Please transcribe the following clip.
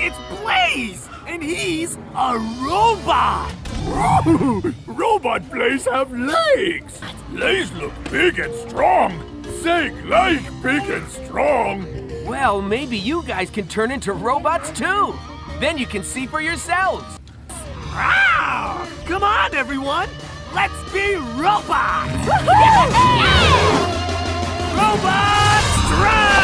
It's Blaze, and he's a robot. Robot Blaze have legs. Legs look big and strong. Say like big and strong. Well, maybe you guys can turn into robots too. Then you can see for yourselves. Come on, everyone. Let's be robots. Robots, drive!